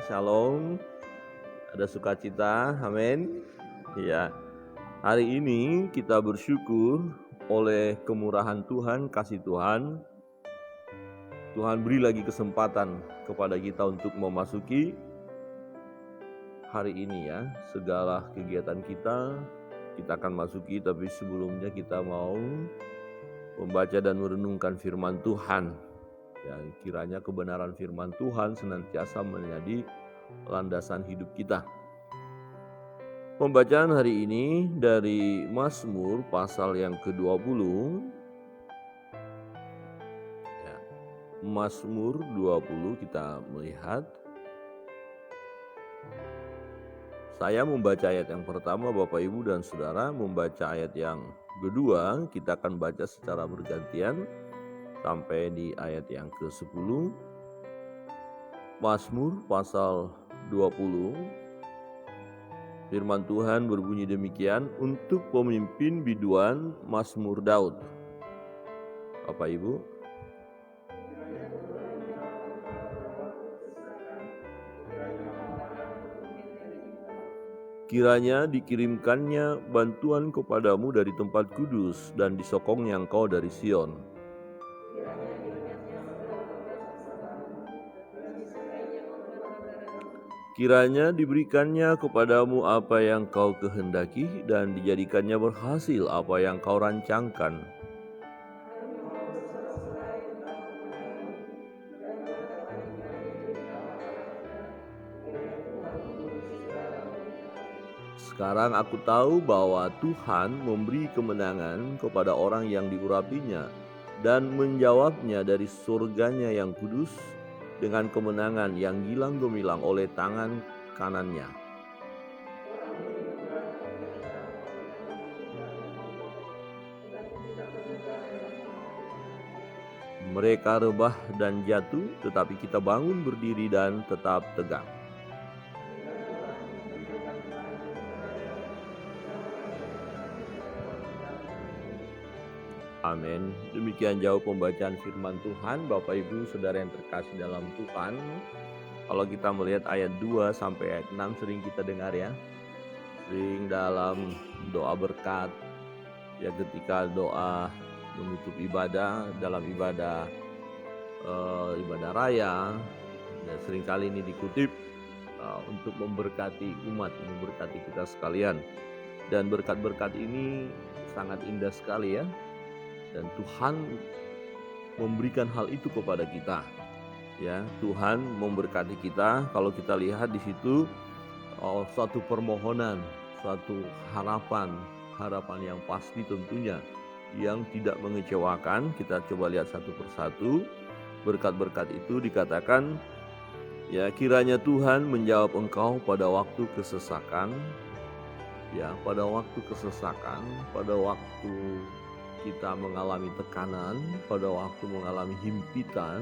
Shalom. Ada sukacita, amin. Ya, hari ini kita bersyukur oleh kemurahan Tuhan, kasih Tuhan. Tuhan beri lagi kesempatan kepada kita untuk memasuki hari ini ya. Segala kegiatan kita akan masuki, tapi sebelumnya kita mau membaca dan merenungkan firman Tuhan. Ya, kiranya kebenaran firman Tuhan senantiasa menjadi landasan hidup kita. Pembacaan hari ini dari Mazmur pasal yang ke-20. Ya, Mazmur 20 kita melihat. Saya membaca ayat yang pertama, Bapak Ibu dan Saudara membaca ayat yang kedua. Kita akan baca secara bergantian sampai di ayat yang ke-10. Mazmur pasal 20. Firman Tuhan berbunyi demikian, untuk pemimpin biduan Mazmur Daud. Bapak Ibu, kiranya dikirimkannya bantuan kepadamu dari tempat kudus dan disokongnya engkau dari Sion. Kiranya diberikannya kepadamu apa yang kau kehendaki dan dijadikannya berhasil apa yang kau rancangkan. Sekarang aku tahu bahwa Tuhan memberi kemenangan kepada orang yang diurapinya dan menjawabnya dari surganya yang kudus dengan kemenangan yang gilang gemilang oleh tangan kanannya. Mereka rebah dan jatuh, tetapi kita bangun berdiri dan tetap tegak. Amin. Demikian jauh pembacaan firman Tuhan, Bapak Ibu Saudara yang terkasih dalam Tuhan. Kalau kita melihat ayat 2 sampai ayat 6 sering kita dengar ya. Sering dalam doa berkat, ya ketika doa menutup ibadah, dalam ibadah raya, dan seringkali ini dikutip untuk memberkati umat, memberkati kita sekalian. Dan berkat-berkat ini sangat indah sekali ya. Dan Tuhan memberikan hal itu kepada kita. Ya, Tuhan memberkati kita. Kalau kita lihat di situ suatu permohonan, suatu harapan yang pasti tentunya, yang tidak mengecewakan. Kita coba lihat satu persatu. Berkat-berkat itu dikatakan, ya kiranya Tuhan menjawab engkau pada waktu kesesakan. Ya, pada waktu kesesakan, pada waktu kita mengalami tekanan, pada waktu mengalami himpitan,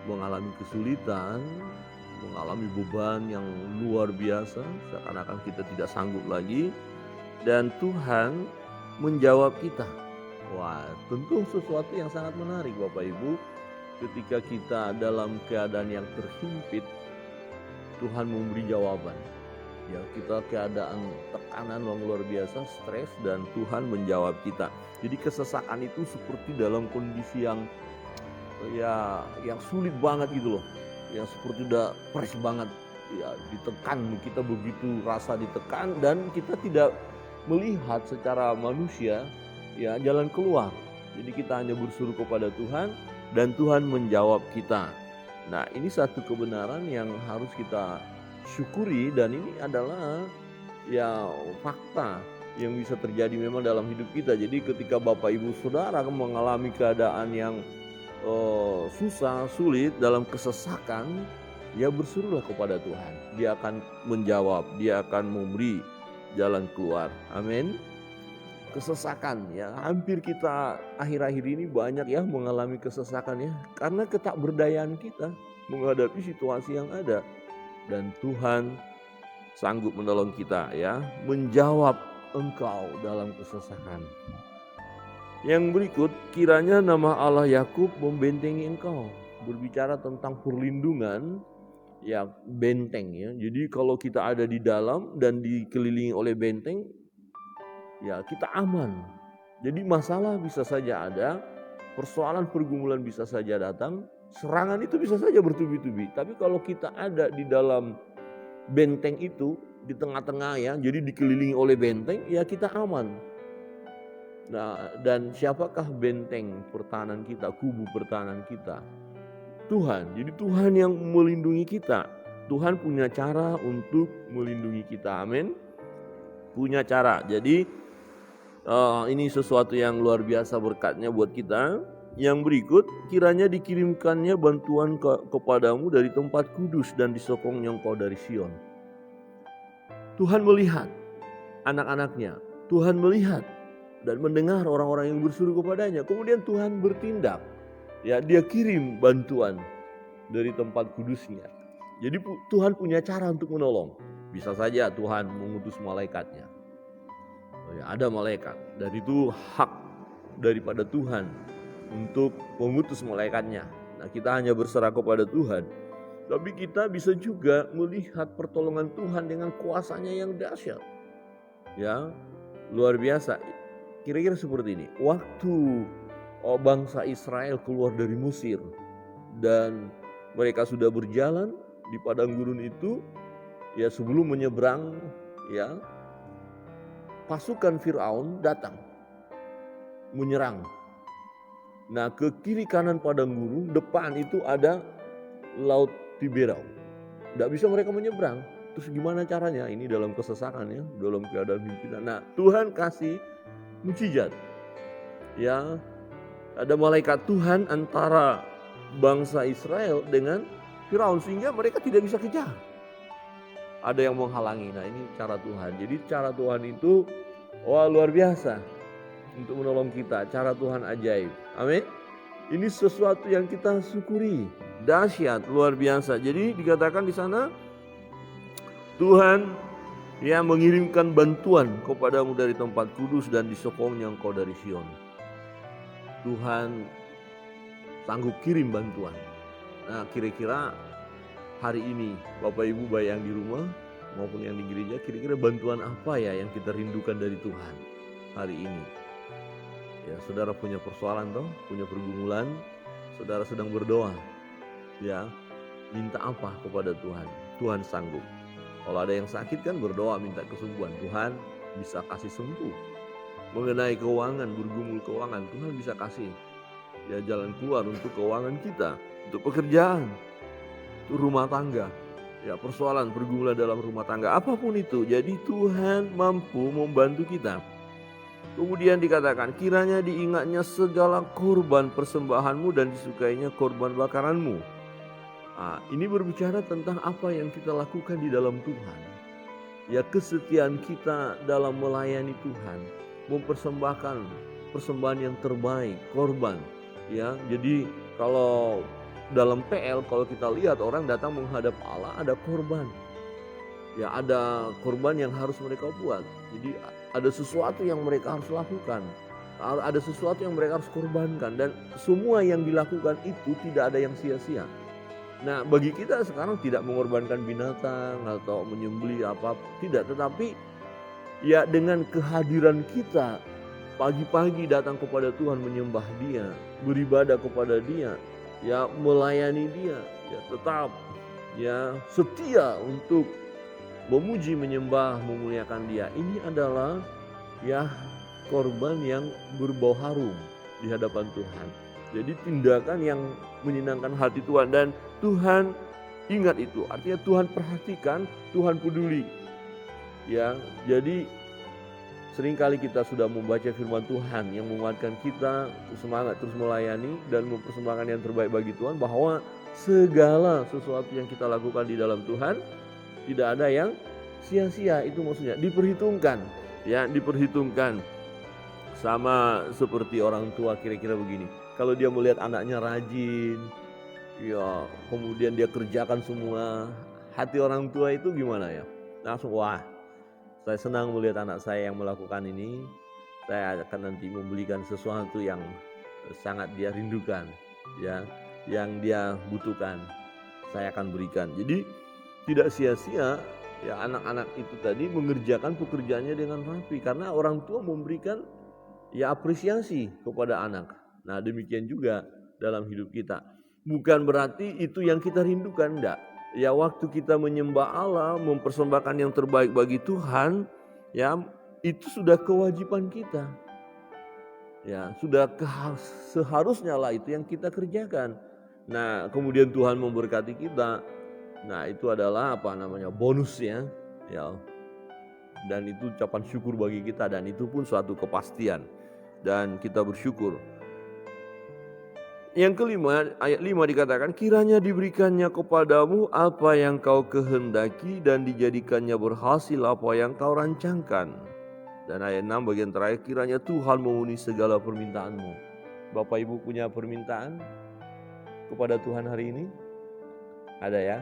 mengalami kesulitan, mengalami beban yang luar biasa, seakan-akan kita tidak sanggup lagi, dan Tuhan menjawab kita. Wah, tentu sesuatu yang sangat menarik Bapak Ibu. Ketika kita dalam keadaan yang terhimpit, Tuhan memberi jawaban. Ya, kita keadaan tekanan yang luar biasa, stres, dan Tuhan menjawab kita. Jadi kesesakan itu seperti dalam kondisi yang sulit banget gitu loh. Yang seperti udah pres banget, ya ditekan, kita begitu rasa ditekan dan kita tidak melihat secara manusia ya jalan keluar. Jadi kita hanya berseru kepada Tuhan dan Tuhan menjawab kita. Nah, ini satu kebenaran yang harus kita syukuri, dan ini adalah ya fakta yang bisa terjadi memang dalam hidup kita. Jadi ketika Bapak Ibu Saudara mengalami keadaan yang susah, sulit, dalam kesesakan, ya berserulah kepada Tuhan. Dia akan menjawab, dia akan memberi jalan keluar. Amin. Kesesakan ya, hampir kita akhir-akhir ini banyak ya mengalami kesesakan ya, karena ketakberdayaan kita menghadapi situasi yang ada. Dan Tuhan sanggup menolong kita ya, menjawab engkau dalam kesesakan. Yang berikut, kiranya nama Allah Yakub membentengi engkau. Berbicara tentang perlindungan ya benteng ya. Jadi kalau kita ada di dalam dan dikelilingi oleh benteng, ya kita aman. Jadi masalah bisa saja ada, persoalan pergumulan bisa saja datang, serangan itu bisa saja bertubi-tubi. Tapi kalau kita ada di dalam benteng itu, di tengah-tengah ya, jadi dikelilingi oleh benteng, ya kita aman. Nah, dan siapakah benteng pertahanan kita, kubu pertahanan kita? Tuhan. Jadi Tuhan yang melindungi kita. Tuhan punya cara untuk melindungi kita. Amin. Punya cara. Jadi ini sesuatu yang luar biasa berkatnya buat kita. Yang berikut, kiranya dikirimkannya bantuan kepadamu dari tempat kudus dan disokongnya engkau dari Sion. Tuhan melihat anak-anaknya. Tuhan melihat dan mendengar orang-orang yang berseru kepadanya. Kemudian Tuhan bertindak. Ya, dia kirim bantuan dari tempat kudusnya. Jadi Tuhan punya cara untuk menolong. Bisa saja Tuhan mengutus malaikatnya. Ya, ada malaikat. Dan itu hak daripada Tuhan untuk mengutus malaikatnya. Nah, kita hanya berserah kepada Tuhan. Tapi kita bisa juga melihat pertolongan Tuhan dengan kuasanya yang dahsyat. Ya, luar biasa. Kira-kira seperti ini. Waktu bangsa Israel keluar dari Mesir dan mereka sudah berjalan di padang gurun itu, ya sebelum menyeberang, ya pasukan Firaun datang menyerang. Nah, ke kiri kanan padang gurun, depan itu ada Laut Tiberau. Tidak bisa mereka menyeberang. Terus gimana caranya? Ini dalam kesesakan ya, dalam keadaan pimpinan. Nah, Tuhan kasih mukjizat. Ya, ada malaikat Tuhan antara bangsa Israel dengan Firaun sehingga mereka tidak bisa kejar. Ada yang menghalangi. Nah, ini cara Tuhan. Jadi cara Tuhan itu luar biasa untuk menolong kita. Cara Tuhan ajaib. Amin. Ini sesuatu yang kita syukuri. Dahsyat, luar biasa. Jadi dikatakan di sana Tuhan yang mengirimkan bantuan kepadamu dari tempat kudus dan disokongnya engkau dari Sion. Tuhan sanggup kirim bantuan. Nah, kira-kira hari ini Bapak Ibu baik yang di rumah maupun yang di gereja, kira-kira bantuan apa ya yang kita rindukan dari Tuhan hari ini? Ya, saudara punya persoalan toh, punya pergumulan, saudara sedang berdoa. Ya, minta apa kepada Tuhan? Tuhan sanggup. Kalau ada yang sakit kan berdoa minta kesembuhan, Tuhan bisa kasih sembuh. Mengenai keuangan, bergumul keuangan, Tuhan bisa kasih ya jalan keluar untuk keuangan kita, untuk pekerjaan, untuk rumah tangga, ya persoalan pergumulan dalam rumah tangga, apapun itu. Jadi Tuhan mampu membantu kita. Kemudian dikatakan, kiranya diingatnya segala korban persembahanmu dan disukainya korban bakaranmu. Nah, ini berbicara tentang apa yang kita lakukan di dalam Tuhan. Ya, kesetiaan kita dalam melayani Tuhan, mempersembahkan persembahan yang terbaik, korban. Ya, jadi kalau dalam PL, kalau kita lihat orang datang menghadap Allah, ada korban. Ya, ada korban yang harus mereka buat. Jadi ada sesuatu yang mereka harus lakukan. Ada sesuatu yang mereka harus korbankan. Dan semua yang dilakukan itu tidak ada yang sia-sia. Nah, bagi kita sekarang tidak mengorbankan binatang atau menyembelih apa, tidak. Tetapi ya dengan kehadiran kita pagi-pagi datang kepada Tuhan, menyembah Dia, beribadah kepada Dia, ya melayani Dia, ya tetap ya setia untuk memuji, menyembah, memuliakan Dia. Ini adalah ya korban yang berbau harum di hadapan Tuhan. Jadi tindakan yang menyenangkan hati Tuhan, dan Tuhan ingat itu. Artinya Tuhan perhatikan, Tuhan peduli. Ya, jadi seringkali kita sudah membaca firman Tuhan yang menguatkan kita semangat terus melayani dan mempersembahkan yang terbaik bagi Tuhan, bahwa segala sesuatu yang kita lakukan di dalam Tuhan tidak ada yang sia-sia. Itu maksudnya diperhitungkan, ya diperhitungkan. Sama seperti orang tua, kira-kira begini. Kalau dia melihat anaknya rajin, ya kemudian dia kerjakan semua, hati orang tua itu gimana ya? Langsung, wah, saya senang melihat anak saya yang melakukan ini. Saya akan nanti membelikan sesuatu yang sangat dia rindukan, ya, yang dia butuhkan. saya akan berikan. Jadi tidak sia-sia ya anak-anak itu tadi mengerjakan pekerjaannya dengan rapi, karena orang tua memberikan ya apresiasi kepada anak. Nah demikian juga dalam hidup kita. Bukan berarti itu yang kita rindukan, enggak. Ya waktu kita menyembah Allah, mempersembahkan yang terbaik bagi Tuhan, ya itu sudah kewajiban kita. Ya sudah seharusnya lah itu yang kita kerjakan. Nah kemudian Tuhan memberkati kita. Nah itu adalah bonusnya ya. Dan itu ucapan syukur bagi kita, dan itu pun suatu kepastian. Dan kita bersyukur. Yang kelima, ayat 5 dikatakan, kiranya diberikannya kepadamu apa yang kau kehendaki dan dijadikannya berhasil apa yang kau rancangkan. Dan ayat 6 bagian terakhir, kiranya Tuhan memenuhi segala permintaanmu. Bapak Ibu punya permintaan kepada Tuhan hari ini? Ada ya?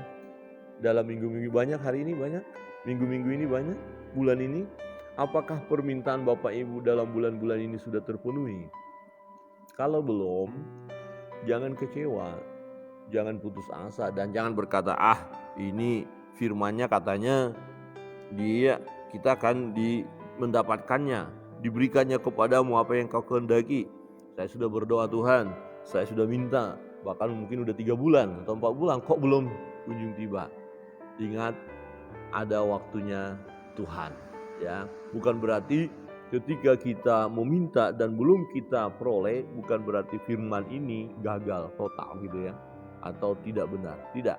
Dalam minggu-minggu banyak, hari ini banyak? Minggu-minggu ini banyak? Bulan ini? Apakah permintaan Bapak Ibu dalam bulan-bulan ini sudah terpenuhi? Kalau belum, jangan kecewa, jangan putus asa, dan jangan berkata, ini firman-Nya katanya kita akan mendapatkannya, diberikannya kepadamu apa yang kau kehendaki. Saya sudah berdoa Tuhan, saya sudah minta, bahkan mungkin udah 3 bulan atau 4 bulan kok belum kunjung tiba. Ingat, ada waktunya Tuhan ya. Bukan berarti ketika kita meminta dan belum kita peroleh, bukan berarti firman ini gagal total gitu ya, atau tidak benar. Tidak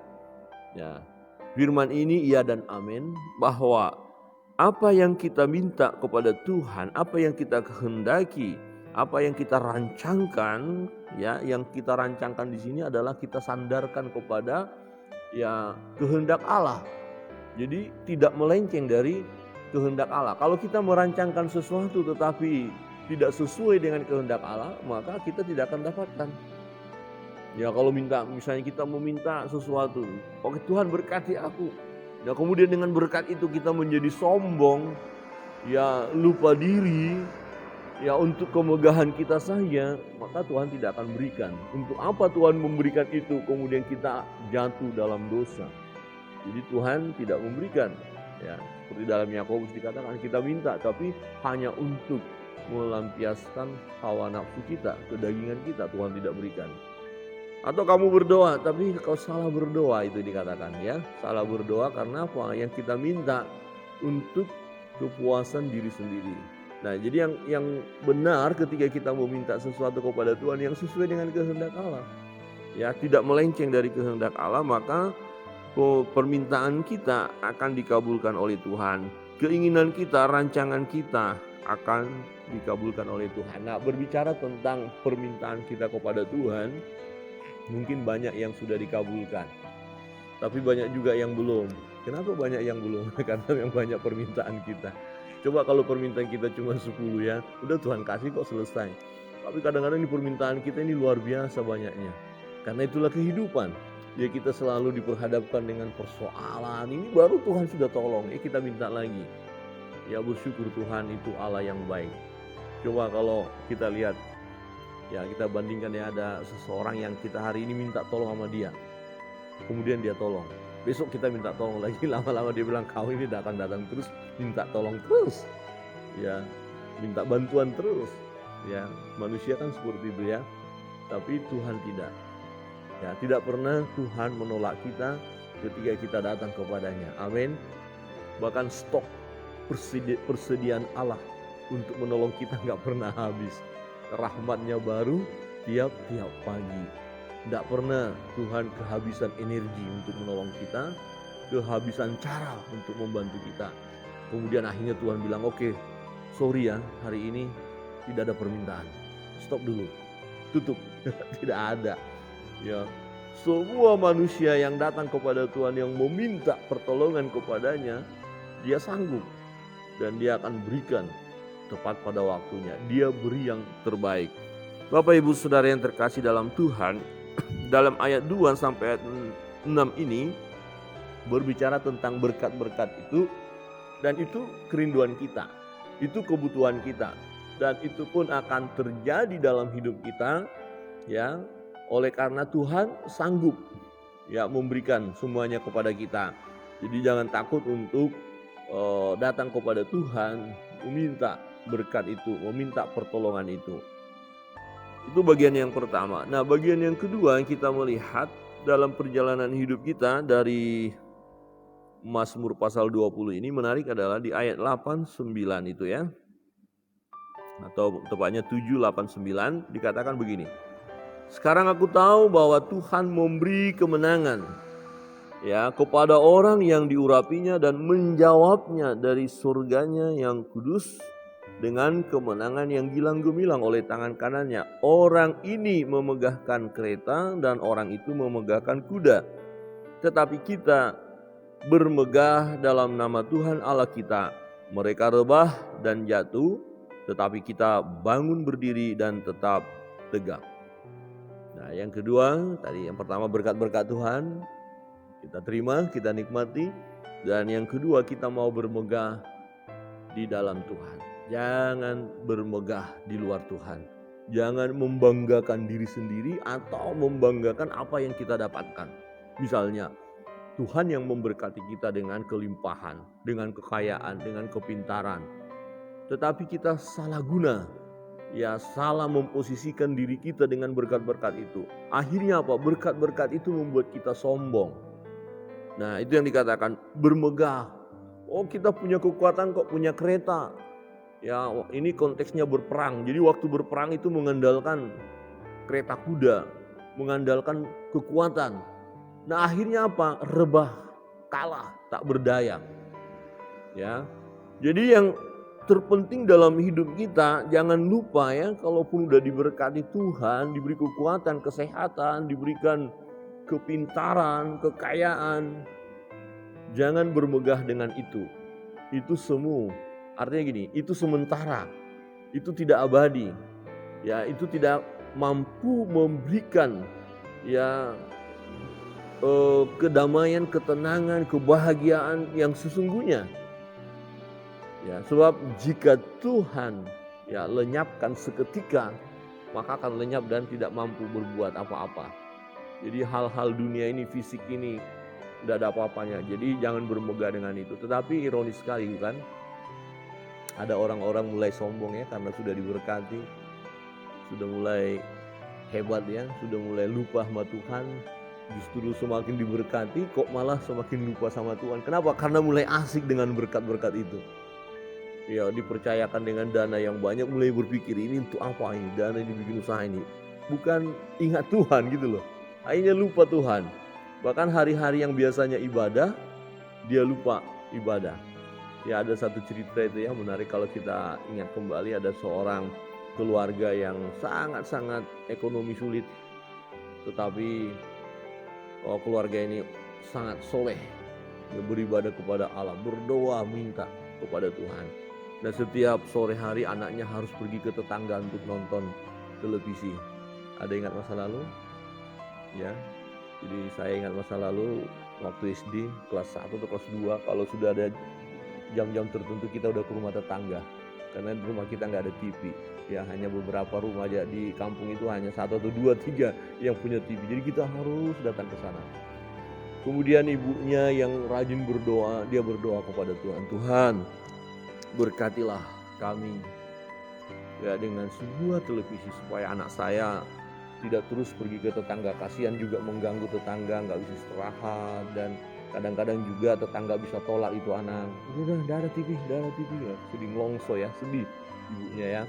ya, firman ini iya dan amin, bahwa apa yang kita minta kepada Tuhan, apa yang kita kehendaki, apa yang kita rancangkan ya, yang kita rancangkan di sini adalah kita sandarkan kepada ya kehendak Allah. Jadi tidak melenceng dari kehendak Allah. Kalau kita merancangkan sesuatu tetapi tidak sesuai dengan kehendak Allah, maka kita tidak akan dapatkan. Ya kalau misalnya kita meminta sesuatu, oke Tuhan berkati aku. Ya kemudian dengan berkat itu kita menjadi sombong, ya lupa diri, ya untuk kemegahan kita saja, maka Tuhan tidak akan berikan. Untuk apa Tuhan memberikan itu kemudian kita jatuh dalam dosa? Jadi Tuhan tidak memberikan. Ya, seperti dalam Yakobus dikatakan kita minta tapi hanya untuk melampiaskan hawa nafsu kita, kedagingan kita, Tuhan tidak berikan. Atau kamu berdoa tapi kau salah berdoa, itu dikatakan ya. Salah berdoa karena apa? Yang kita minta untuk kepuasan diri sendiri. Nah, jadi yang benar ketika kita meminta sesuatu kepada Tuhan yang sesuai dengan kehendak Allah, ya tidak melenceng dari kehendak Allah, maka permintaan kita akan dikabulkan oleh Tuhan. Keinginan kita, rancangan kita akan dikabulkan oleh Tuhan. Nah, berbicara tentang permintaan kita kepada Tuhan, mungkin banyak yang sudah dikabulkan, tapi banyak juga yang belum. Kenapa banyak yang belum? Karena yang banyak permintaan kita. Coba kalau permintaan kita cuma 10 ya, udah Tuhan kasih kok selesai. Tapi kadang-kadang di permintaan kita ini luar biasa banyaknya. Karena itulah kehidupan. Ya kita selalu diperhadapkan dengan persoalan, ini baru Tuhan sudah tolong, kita minta lagi. Ya bersyukur Tuhan itu Allah yang baik. Coba kalau kita lihat, ya kita bandingkan ya, ada seseorang yang kita hari ini minta tolong sama dia, kemudian dia tolong. Besok kita minta tolong lagi, lama-lama dia bilang kau ini datang terus, minta tolong terus. Ya, minta bantuan terus. Ya, manusia kan seperti itu ya. Tapi Tuhan tidak. Ya, tidak pernah Tuhan menolak kita ketika kita datang kepadanya. Amin. Bahkan stok persediaan Allah untuk menolong kita gak pernah habis. Rahmatnya baru tiap-tiap pagi. Tidak pernah Tuhan kehabisan energi untuk menolong kita, kehabisan cara untuk membantu kita. Kemudian akhirnya Tuhan bilang, oke, sorry ya, hari ini tidak ada permintaan. Stop dulu, tutup. Tidak ada. Ya, semua manusia yang datang kepada Tuhan yang meminta pertolongan kepadanya, dia sanggup dan dia akan berikan tepat pada waktunya. Dia beri yang terbaik. Bapak Ibu Saudara yang terkasih dalam Tuhan, dalam ayat 2 sampai ayat 6 ini berbicara tentang berkat-berkat itu, dan itu kerinduan kita, itu kebutuhan kita, dan itu pun akan terjadi dalam hidup kita ya. Oleh karena Tuhan sanggup ya memberikan semuanya kepada kita. Jadi jangan takut untuk datang kepada Tuhan, meminta berkat itu, meminta pertolongan itu. Itu bagian yang pertama. Nah, bagian yang kedua kita melihat dalam perjalanan hidup kita dari Mazmur pasal 20 ini menarik adalah di ayat 8, 9 itu ya. Atau tepatnya 7, 8, 9 dikatakan begini. Sekarang aku tahu bahwa Tuhan memberi kemenangan ya kepada orang yang diurapinya dan menjawabnya dari surganya yang kudus dengan kemenangan yang gilang gemilang oleh tangan kanannya. Orang ini memegahkan kereta dan orang itu memegahkan kuda. Tetapi kita bermegah dalam nama Tuhan Allah kita. Mereka rebah dan jatuh, tetapi kita bangun berdiri dan tetap tegak. Nah, yang kedua, tadi yang pertama berkat-berkat Tuhan, kita terima, kita nikmati. Dan yang kedua, kita mau bermegah di dalam Tuhan. Jangan bermegah di luar Tuhan. Jangan membanggakan diri sendiri atau membanggakan apa yang kita dapatkan. Misalnya, Tuhan yang memberkati kita dengan kelimpahan, dengan kekayaan, dengan kepintaran. Tetapi kita salah guna, ya salah memposisikan diri kita dengan berkat-berkat itu. Akhirnya apa? Berkat-berkat itu membuat kita sombong. Nah, itu yang dikatakan bermegah. Oh, kita punya kekuatan kok, punya kereta. Ya, ini konteksnya berperang. Jadi waktu berperang itu mengandalkan kereta kuda, mengandalkan kekuatan. Nah, akhirnya apa? Rebah, kalah, tak berdaya. Ya. Jadi yang terpenting dalam hidup kita, jangan lupa ya, kalaupun udah diberkati Tuhan, diberi kekuatan, kesehatan, diberikan kepintaran, kekayaan, jangan bermegah dengan itu. Itu semu. Artinya gini, itu sementara. Itu tidak abadi. Ya, itu tidak mampu memberikan ya kedamaian, ketenangan, kebahagiaan yang sesungguhnya. Ya, sebab jika Tuhan ya lenyapkan seketika, maka akan lenyap dan tidak mampu berbuat apa-apa. Jadi hal-hal dunia ini, fisik ini tidak ada apa-apanya. Jadi jangan bermegah dengan itu. Tetapi ironis sekali bukan? Ada orang-orang mulai sombong ya karena sudah diberkati, sudah mulai hebat ya, sudah mulai lupa sama Tuhan. Justru semakin diberkati kok malah semakin lupa sama Tuhan. Kenapa? Karena mulai asik dengan berkat-berkat itu. Ya, dipercayakan dengan dana yang banyak, mulai berpikir ini untuk apa ini, dana ini bikin usaha ini. Bukan ingat Tuhan gitu loh. Akhirnya lupa Tuhan. Bahkan hari-hari yang biasanya ibadah, dia lupa ibadah. Ya, ada satu cerita itu ya menarik kalau kita ingat kembali. Ada seorang keluarga yang sangat-sangat ekonomi sulit. Tetapi keluarga ini sangat soleh. Dia beribadah kepada Allah, berdoa minta kepada Tuhan. Dan setiap sore hari anaknya harus pergi ke tetangga untuk nonton televisi. Ada ingat masa lalu? Ya, jadi saya ingat masa lalu waktu SD kelas 1 atau kelas 2, kalau sudah ada jam-jam tertentu kita udah ke rumah tetangga. Karena di rumah kita nggak ada TV. Ya, hanya beberapa rumah aja di kampung itu, hanya 1 atau 2, 3 yang punya TV. Jadi kita harus datang ke sana. Kemudian ibunya yang rajin berdoa, dia berdoa kepada Tuhan. Tuhan, berkatilah kami ya dengan sebuah televisi supaya anak saya tidak terus pergi ke tetangga. Kasihan juga mengganggu tetangga, nggak bisa istirahat, dan kadang-kadang juga tetangga bisa tolak itu anak. Udah, nggak ada TV ya. Sedih ngelongso ya, sedih ibunya ya.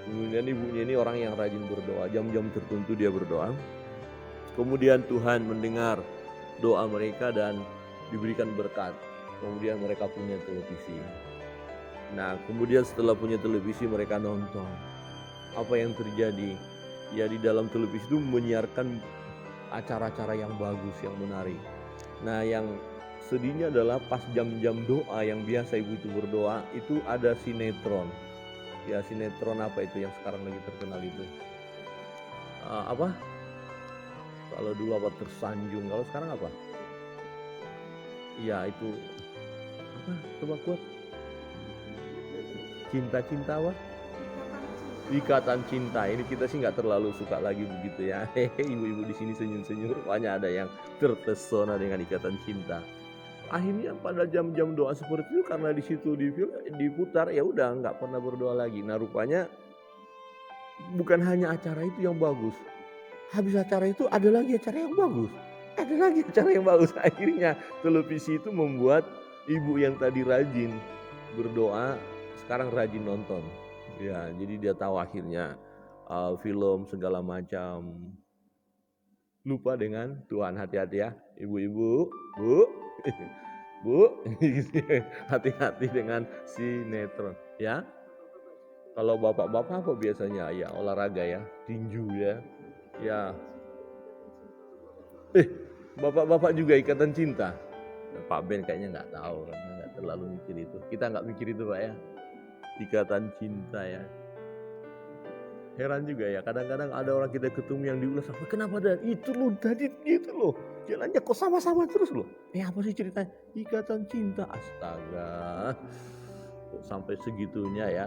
Kemudian ibunya ini orang yang rajin berdoa, jam-jam tertentu dia berdoa. Kemudian Tuhan mendengar doa mereka dan diberikan berkat. Kemudian mereka punya televisi. Nah, kemudian setelah punya televisi mereka nonton. Apa yang terjadi? Ya, di dalam televisi itu menyiarkan acara-acara yang bagus, yang menarik. Nah, yang sedihnya adalah pas jam-jam doa yang biasa ibu itu berdoa, itu ada sinetron. Ya, sinetron apa itu yang sekarang lagi terkenal itu? Apa? Kalau dulu apa Tersanjung, kalau sekarang apa? Iya, itu apa? Coba kuat. Cinta-cinta apa? Ikatan Cinta. Ini kita sih nggak terlalu suka lagi begitu ya. Ibu-ibu di sini senyum-senyum. Rupanya ada yang terpesona dengan ikatan cinta. Akhirnya pada jam-jam doa seperti itu karena di situ diputar, ya udah nggak pernah berdoa lagi. Nah rupanya bukan hanya acara itu yang bagus. Habis acara itu ada lagi acara yang bagus. Ada lagi acara yang bagus. Akhirnya televisi itu membuat ibu yang tadi rajin berdoa sekarang rajin nonton. Ya, jadi dia tahu akhirnya film segala macam. Lupa dengan Tuhan. Hati-hati ya, ibu-ibu, Bu. Bu, hati-hati dengan sinetron ya. Kalau bapak-bapak apa biasanya? Ya olahraga ya, tinju ya. Ya. Bapak-bapak juga ikatan cinta. Pak Ben kayaknya nggak tahu karena nggak terlalu mikir itu. Kita nggak mikir itu Pak ya. Ikatan cinta ya. Heran juga ya, kadang-kadang ada orang kita ketemu yang diulas apa kenapa dan itu loh tadi gitu loh. Jalannya kok sama-sama terus loh. Apa sih ceritanya? Ikatan cinta. Astaga. Kok sampai segitunya ya.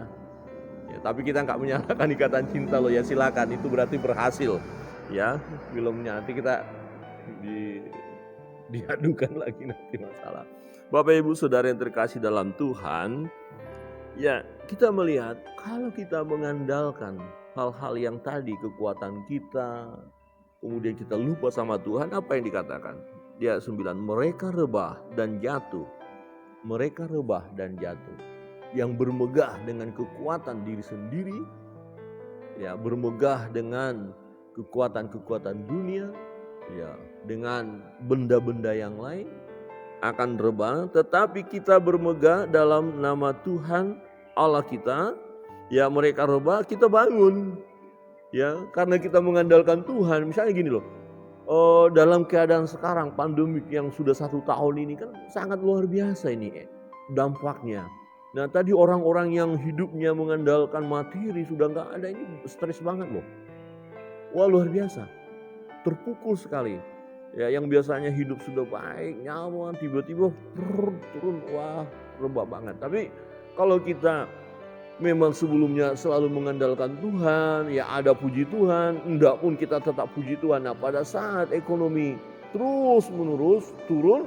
Ya, tapi kita nggak menyalahkan ikatan cinta loh ya, silakan itu berarti berhasil ya filmnya, nanti kita diadukan lagi nanti masalah. Bapak Ibu Saudara yang terkasih dalam Tuhan, ya kita melihat kalau kita mengandalkan hal-hal yang tadi, kekuatan kita, kemudian kita lupa sama Tuhan, apa yang dikatakan? Dia 9, mereka rebah dan jatuh. Mereka rebah dan jatuh. Yang bermegah dengan kekuatan diri sendiri, ya bermegah dengan kekuatan-kekuatan dunia, ya dengan benda-benda yang lain akan rebah, tetapi kita bermegah dalam nama Tuhan Allah kita. Ya mereka rebah, kita bangun. Ya karena kita mengandalkan Tuhan. Misalnya gini loh, dalam keadaan sekarang pandemik yang sudah 1 tahun ini kan sangat luar biasa ini dampaknya. Nah tadi orang-orang yang hidupnya mengandalkan materi sudah nggak ada, ini stres banget loh. Wah luar biasa, terpukul sekali. Ya yang biasanya hidup sudah baik, nyaman, tiba-tiba turun, wah rebah banget. Tapi kalau kita memang sebelumnya selalu mengandalkan Tuhan, ya ada puji Tuhan, enggak pun kita tetap puji Tuhan. Nah pada saat ekonomi terus menerus turun,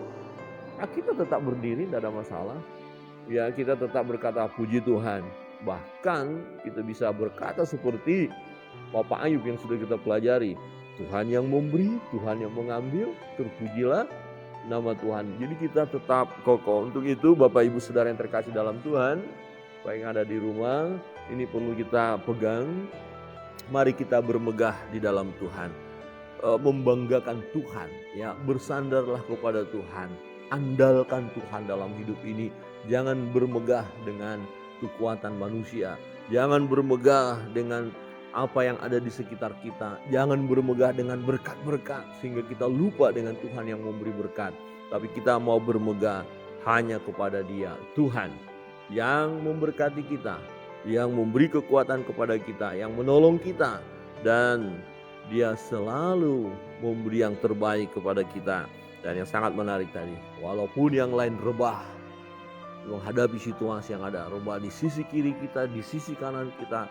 kita tetap berdiri, tidak ada masalah. Ya kita tetap berkata puji Tuhan. Bahkan kita bisa berkata seperti Bapak Ayub yang sudah kita pelajari. Tuhan yang memberi, Tuhan yang mengambil, terpujilah nama Tuhan. Jadi kita tetap kokoh. Untuk itu Bapak Ibu Saudara yang terkasih dalam Tuhan, baik yang ada di rumah, ini perlu kita pegang. Mari kita bermegah di dalam Tuhan. Membanggakan Tuhan, ya bersandarlah kepada Tuhan. Andalkan Tuhan dalam hidup ini. Jangan bermegah dengan kekuatan manusia. Jangan bermegah dengan apa yang ada di sekitar kita. Jangan bermegah dengan berkat-berkat sehingga kita lupa dengan Tuhan yang memberi berkat. Tapi kita mau bermegah hanya kepada Dia, Tuhan yang memberkati kita, yang memberi kekuatan kepada kita, yang menolong kita, dan Dia selalu memberi yang terbaik kepada kita. Dan yang sangat menarik tadi, walaupun yang lain rebah menghadapi situasi yang ada, rebah di sisi kiri kita, di sisi kanan kita,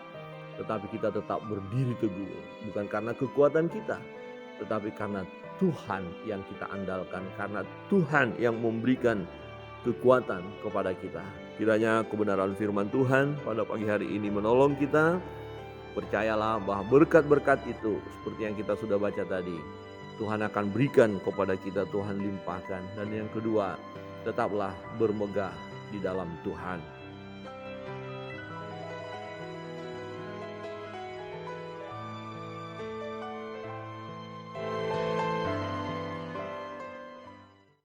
tetapi kita tetap berdiri teguh. Bukan karena kekuatan kita, tetapi karena Tuhan yang kita andalkan, karena Tuhan yang memberikan kekuatan kepada kita. Kiranya kebenaran firman Tuhan pada pagi hari ini menolong kita. Percayalah bahwa berkat-berkat itu seperti yang kita sudah baca tadi, Tuhan akan berikan kepada kita, Tuhan limpahkan. Dan yang kedua, tetaplah bermegah di dalam Tuhan.